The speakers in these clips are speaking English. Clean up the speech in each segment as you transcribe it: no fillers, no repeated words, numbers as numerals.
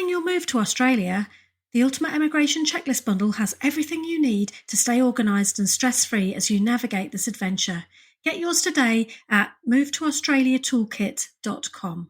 Planning your move to Australia? The Ultimate Immigration Checklist Bundle has everything you need to stay organised and stress-free as you navigate this adventure. Get yours today at movetoaustraliatoolkit.com.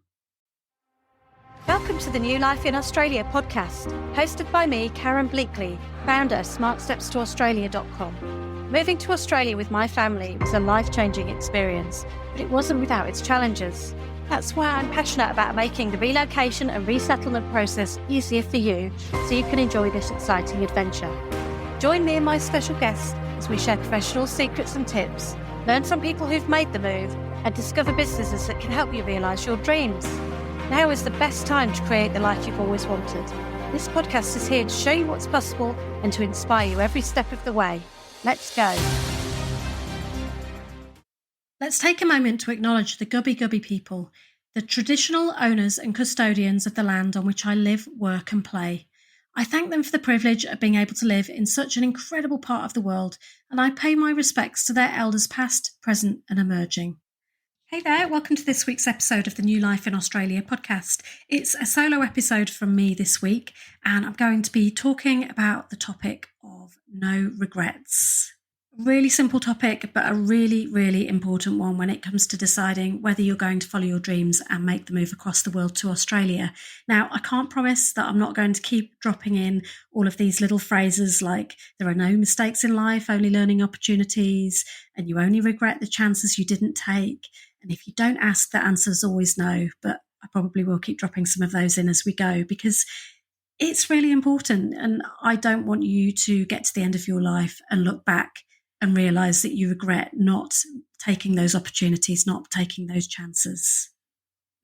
Welcome to the New Life in Australia podcast, hosted by me, Karen Bleakley, founder of smartstepstoaustralia.com. Moving to Australia with my family was a life-changing experience, but it wasn't without its challenges. That's why I'm passionate about making the relocation and resettlement process easier for you so you can enjoy this exciting adventure. Join me and my special guests as we share professional secrets and tips, learn from people who've made the move, and discover businesses that can help you realise your dreams. Now is the best time to create the life you've always wanted. This podcast is here to show you what's possible and to inspire you every step of the way. Let's go. Let's take a moment to acknowledge the Gubbi Gubbi people, the traditional owners and custodians of the land on which I live, work and play. I thank them for the privilege of being able to live in such an incredible part of the world, and I pay my respects to their elders past, present and emerging. Hey there, welcome to this week's episode of the New Life in Australia podcast. It's a solo episode from me this week, and I'm going to be talking about the topic of no regrets. Really simple topic, but a really, really important one when it comes to deciding whether you're going to follow your dreams and make the move across the world to Australia. Now, I can't promise that I'm not going to keep dropping in all of these little phrases like there are no mistakes in life, only learning opportunities, and you only regret the chances you didn't take. And if you don't ask, the answer is always no, but I probably will keep dropping some of those in as we go because it's really important. And I don't want you to get to the end of your life and look back and realise that you regret not taking those opportunities, not taking those chances.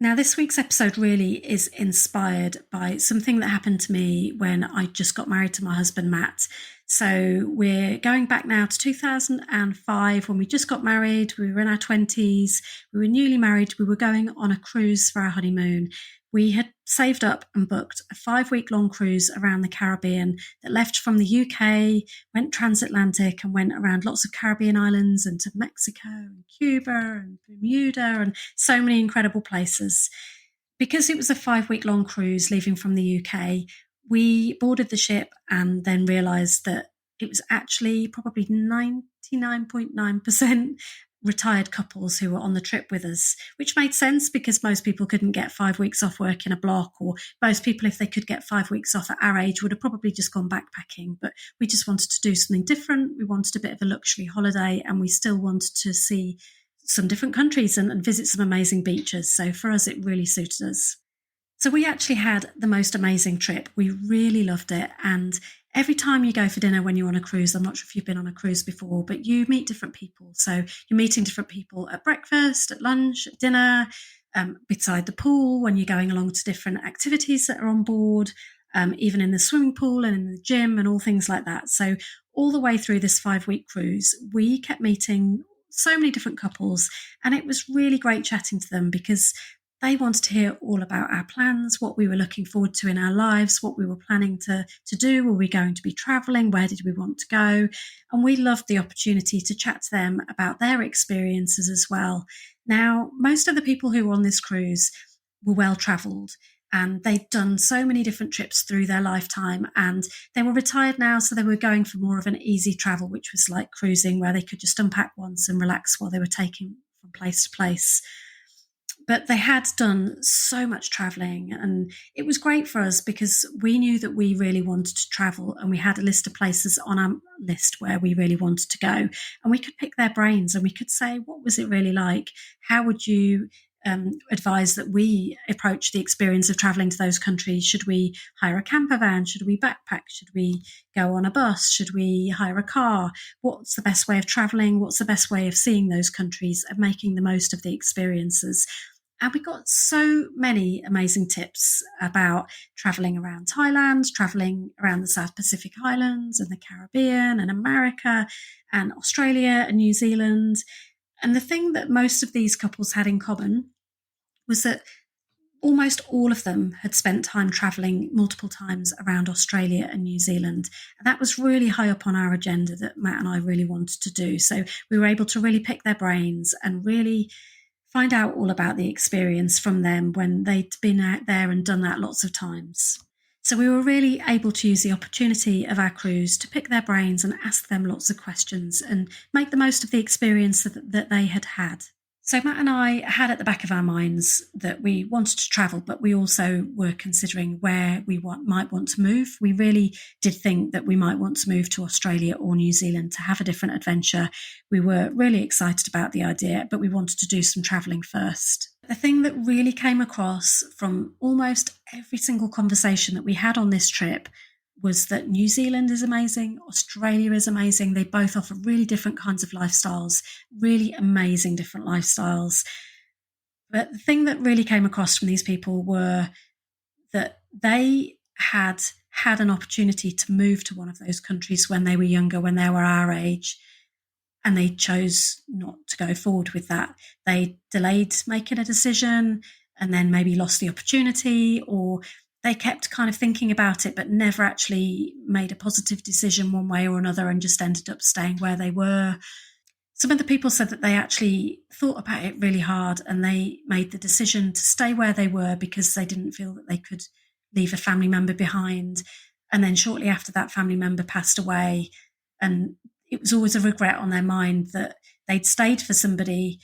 Now, this week's episode really is inspired by something that happened to me when I just got married to my husband, Matt. So we're going back now to 2005 when we just got married. We were in our 20s. We were newly married. We were going on a cruise for our honeymoon. We had saved up and booked a 5-week-long cruise around the Caribbean that left from the UK, went transatlantic and went around lots of Caribbean islands and to Mexico and Cuba and Bermuda and so many incredible places. Because it was a 5-week-long cruise leaving from the UK, we boarded the ship and then realised that it was actually probably 99.9% retired couples who were on the trip with us, which made sense because most people couldn't get 5 weeks off work in a block, or most people, if they could get 5 weeks off at our age, would have probably just gone backpacking. But we just wanted to do something different. We wanted a bit of a luxury holiday, and we still wanted to see some different countries and visit some amazing beaches. So for us, it really suited us. So we actually had the most amazing trip. We really loved it. And every time you go for dinner when you're on a cruise, I'm not sure if you've been on a cruise before, but you meet different people. So you're meeting different people at breakfast, at lunch, at dinner, beside the pool, when you're going along to different activities that are on board, even in the swimming pool and in the gym and all things like that. So all the way through this 5-week cruise, we kept meeting so many different couples, and it was really great chatting to them because they wanted to hear all about our plans, what we were looking forward to in our lives, what we were planning to do. Were we going to be travelling? Where did we want to go? And we loved the opportunity to chat to them about their experiences as well. Now, most of the people who were on this cruise were well travelled, and they'd done so many different trips through their lifetime, and they were retired now, so they were going for more of an easy travel, which was like cruising, where they could just unpack once and relax while they were taking from place to place. But they had done so much travelling, and it was great for us because we knew that we really wanted to travel, and we had a list of places on our list where we really wanted to go, and we could pick their brains and we could say, what was it really like? How would you advise that we approach the experience of travelling to those countries? Should we hire a camper van? Should we backpack? Should we go on a bus? Should we hire a car? What's the best way of travelling? What's the best way of seeing those countries and making the most of the experiences? And we got so many amazing tips about travelling around Thailand, travelling around the South Pacific Islands and the Caribbean and America and Australia and New Zealand. And the thing that most of these couples had in common was that almost all of them had spent time travelling multiple times around Australia and New Zealand. And that was really high up on our agenda that Matt and I really wanted to do. So we were able to really pick their brains and really find out all about the experience from them when they'd been out there and done that lots of times. So we were really able to use the opportunity of our cruise to pick their brains and ask them lots of questions and make the most of the experience that they had had. So Matt and I had at the back of our minds that we wanted to travel, but we also were considering where we might want to move. We really did think that we might want to move to Australia or New Zealand to have a different adventure. We were really excited about the idea, but we wanted to do some travelling first. The thing that really came across from almost every single conversation that we had on this trip was that New Zealand is amazing, Australia is amazing. They both offer really different kinds of lifestyles, really amazing different lifestyles. But the thing that really came across from these people were that they had an opportunity to move to one of those countries when they were younger, when they were our age, and they chose not to go forward with that. They delayed making a decision and then maybe lost the opportunity, or they kept kind of thinking about it, but never actually made a positive decision one way or another and just ended up staying where they were. Some of the people said that they actually thought about it really hard and they made the decision to stay where they were because they didn't feel that they could leave a family member behind. And then shortly after that family member passed away, and it was always a regret on their mind that they'd stayed for somebody,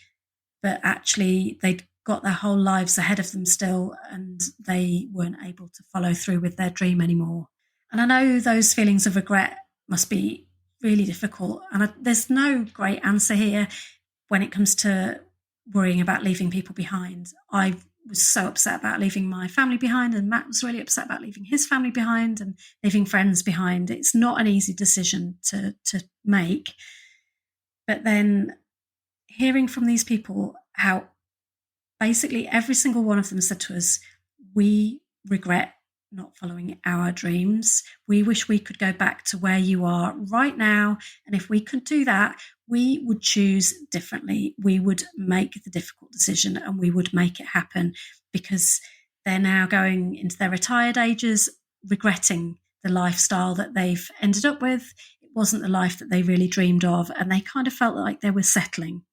but actually they'd got their whole lives ahead of them still, and they weren't able to follow through with their dream anymore. And I know those feelings of regret must be really difficult. And there's no great answer here when it comes to worrying about leaving people behind. I was so upset about leaving my family behind, and Matt was really upset about leaving his family behind and leaving friends behind. It's not an easy decision to make. But then hearing from these people how basically every single one of them said to us, we regret not following our dreams. We wish we could go back to where you are right now. And if we could do that, we would choose differently. We would make the difficult decision and we would make it happen, because they're now going into their retired ages, regretting the lifestyle that they've ended up with. It wasn't the life that they really dreamed of, and they kind of felt like they were settling.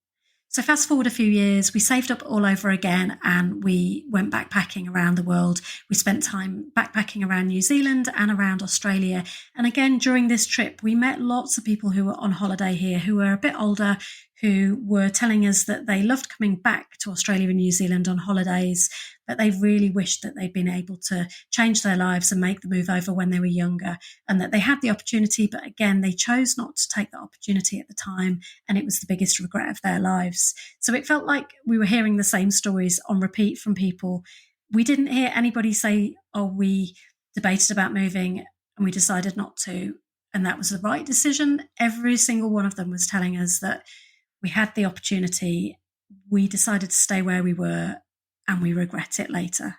So fast forward a few years, we saved up all over again and we went backpacking around the world. We spent time backpacking around New Zealand and around Australia. And again, during this trip, we met lots of people who were on holiday here, who were a bit older, who were telling us that they loved coming back to Australia and New Zealand on holidays, but they really wished that they'd been able to change their lives and make the move over when they were younger, and that they had the opportunity, but again, they chose not to take that opportunity at the time, and it was the biggest regret of their lives. So it felt like we were hearing the same stories on repeat from people. We didn't hear anybody say, oh, we debated about moving and we decided not to, and that was the right decision. Every single one of them was telling us that we had the opportunity, we decided to stay where we were, and we regret it later.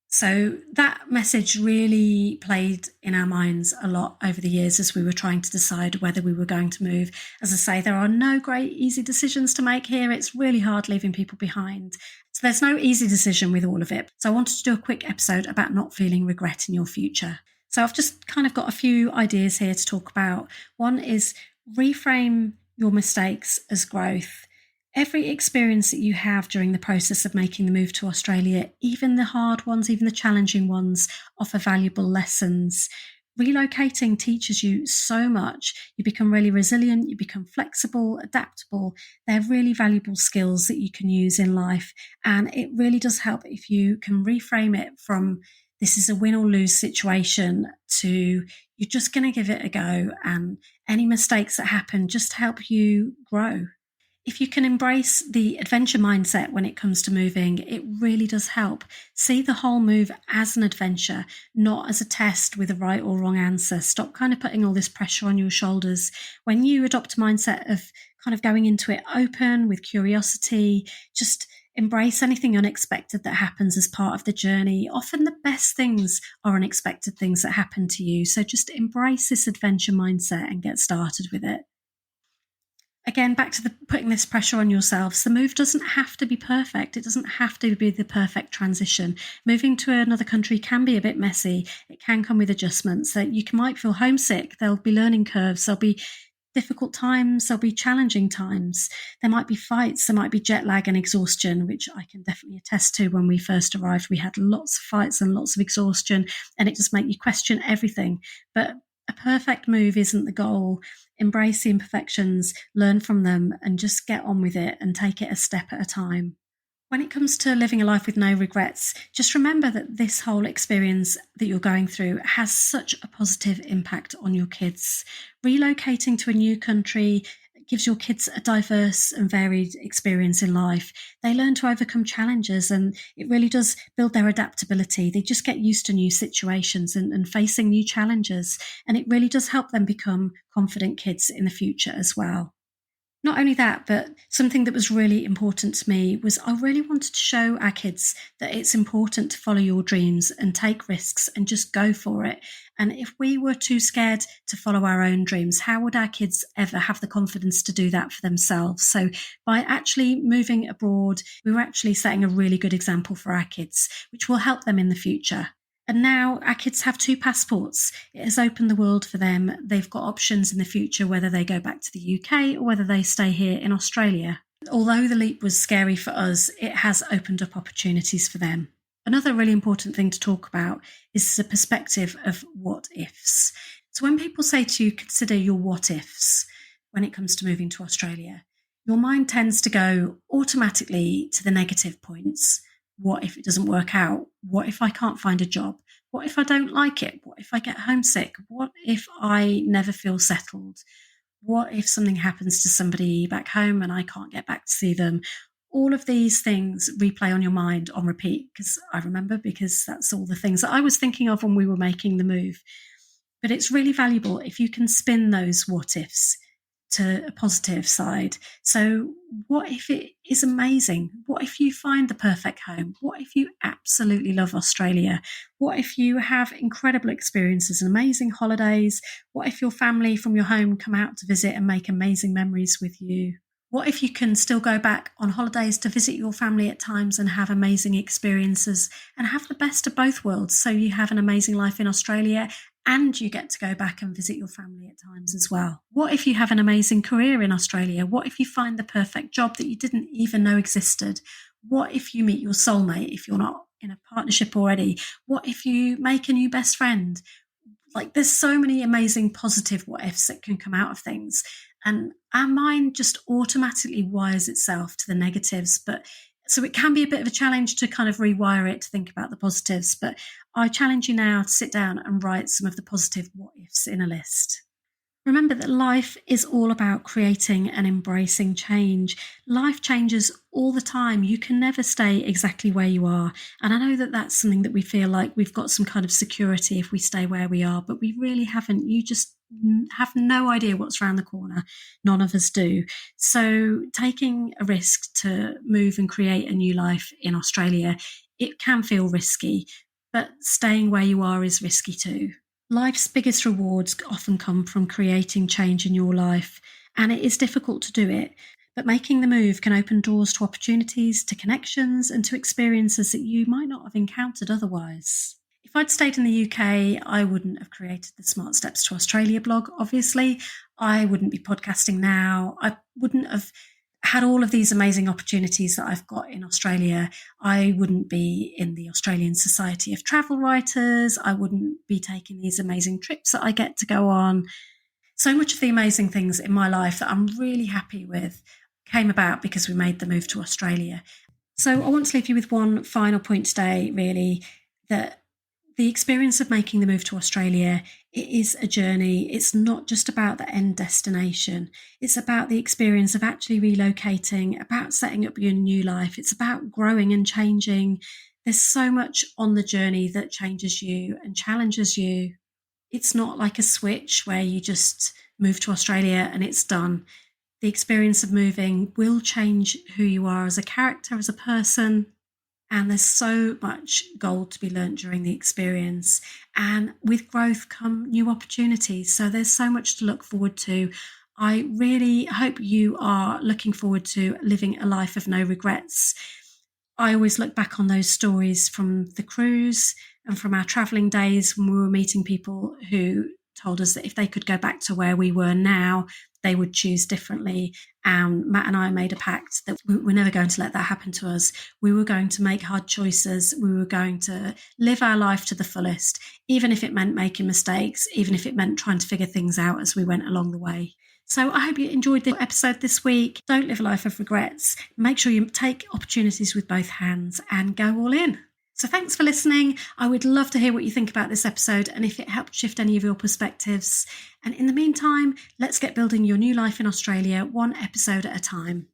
So that message really played in our minds a lot over the years as we were trying to decide whether we were going to move. As I say, there are no great easy decisions to make here. It's really hard leaving people behind. So there's no easy decision with all of it. So I wanted to do a quick episode about not feeling regret in your future. So I've just kind of got a few ideas here to talk about. One is reframe your mistakes as growth. Every experience that you have during the process of making the move to Australia, even the hard ones, even the challenging ones, offer valuable lessons. Relocating teaches you so much. You become really resilient, you become flexible, adaptable. They're really valuable skills that you can use in life. And it really does help if you can reframe it from this is a win or lose situation to you're just going to give it a go, and any mistakes that happen just help you grow. If you can embrace the adventure mindset when it comes to moving, it really does help. See the whole move as an adventure, not as a test with a right or wrong answer. Stop kind of putting all this pressure on your shoulders. When you adopt a mindset of kind of going into it open with curiosity, just embrace anything unexpected that happens as part of the journey. Often the best things are unexpected things that happen to you. So just embrace this adventure mindset and get started with it. Again, back to putting this pressure on yourselves. The move doesn't have to be perfect. It doesn't have to be the perfect transition. Moving to another country can be a bit messy. It can come with adjustments. That you might feel homesick. There'll be learning curves. There'll be difficult times, there'll be challenging times. There might be fights, there might be jet lag and exhaustion, which I can definitely attest to. When we first arrived, we had lots of fights and lots of exhaustion, and it just made you question everything. But a perfect move isn't the goal. Embrace the imperfections, learn from them, and just get on with it and take it a step at a time. When it comes to living a life with no regrets, just remember that this whole experience that you're going through has such a positive impact on your kids. Relocating to a new country gives your kids a diverse and varied experience in life. They learn to overcome challenges, and it really does build their adaptability. They just get used to new situations and facing new challenges, and it really does help them become confident kids in the future as well. Not only that, but something that was really important to me was I really wanted to show our kids that it's important to follow your dreams and take risks and just go for it. And if we were too scared to follow our own dreams, how would our kids ever have the confidence to do that for themselves? So by actually moving abroad, we were actually setting a really good example for our kids, which will help them in the future. And now our kids have 2 passports. It has opened the world for them. They've got options in the future, whether they go back to the UK or whether they stay here in Australia. Although the leap was scary for us, it has opened up opportunities for them. Another really important thing to talk about is the perspective of what ifs. So when people say to you, consider your what ifs when it comes to moving to Australia, your mind tends to go automatically to the negative points. What if it doesn't work out? What if I can't find a job? What if I don't like it? What if I get homesick? What if I never feel settled? What if something happens to somebody back home and I can't get back to see them? All of these things replay on your mind on repeat, because I remember, because that's all the things that I was thinking of when we were making the move. But it's really valuable if you can spin those what ifs to a positive side. So what if it is amazing? What if you find the perfect home? What if you absolutely love Australia? What if you have incredible experiences and amazing holidays? What if your family from your home come out to visit and make amazing memories with you? What if you can still go back on holidays to visit your family at times and have amazing experiences and have the best of both worlds? So you have an amazing life in Australia and you get to go back and visit your family at times as well. What if you have an amazing career in Australia? What if you find the perfect job that you didn't even know existed? What if you meet your soulmate if you're not in a partnership already? What if you make a new best friend? Like, there's so many amazing positive what ifs that can come out of things. And our mind just automatically wires itself to the negatives. But so it can be a bit of a challenge to kind of rewire it to think about the positives. But I challenge you now to sit down and write some of the positive what ifs in a list. Remember that life is all about creating and embracing change. Life changes all the time. You can never stay exactly where you are. And I know that that's something that we feel like we've got some kind of security if we stay where we are, but we really haven't. You just have no idea what's around the corner. None of us do. So taking a risk to move and create a new life in Australia, it can feel risky, but staying where you are is risky too. Life's biggest rewards often come from creating change in your life, and it is difficult to do it, but making the move can open doors to opportunities, to connections, and to experiences that you might not have encountered otherwise. If I'd stayed in the UK, I wouldn't have created the Smart Steps to Australia blog, obviously. I wouldn't be podcasting now. I wouldn't have had all of these amazing opportunities that I've got in Australia. I wouldn't be in the Australian Society of Travel Writers. I wouldn't be taking these amazing trips that I get to go on. So much of the amazing things in my life that I'm really happy with came about because we made the move to Australia. So I want to leave you with one final point today, really, that the experience of making the move to Australia, it is a journey. It's not just about the end destination. It's about the experience of actually relocating, about setting up your new life. It's about growing and changing. There's so much on the journey that changes you and challenges you. It's not like a switch where you just move to Australia and it's done. The experience of moving will change who you are as a character, as a person. And there's so much gold to be learnt during the experience. And with growth come new opportunities. So there's so much to look forward to. I really hope you are looking forward to living a life of no regrets. I always look back on those stories from the cruise and from our travelling days when we were meeting people who told us that if they could go back to where we were now, they would choose differently. And Matt and I made a pact that we're never going to let that happen to us. We were going to make hard choices. We were going to live our life to the fullest, even if it meant making mistakes, even if it meant trying to figure things out as we went along the way. So I hope you enjoyed the episode this week. Don't live a life of regrets. Make sure you take opportunities with both hands and go all in. So thanks for listening. I would love to hear what you think about this episode and if it helped shift any of your perspectives. And in the meantime, let's get building your new life in Australia, one episode at a time.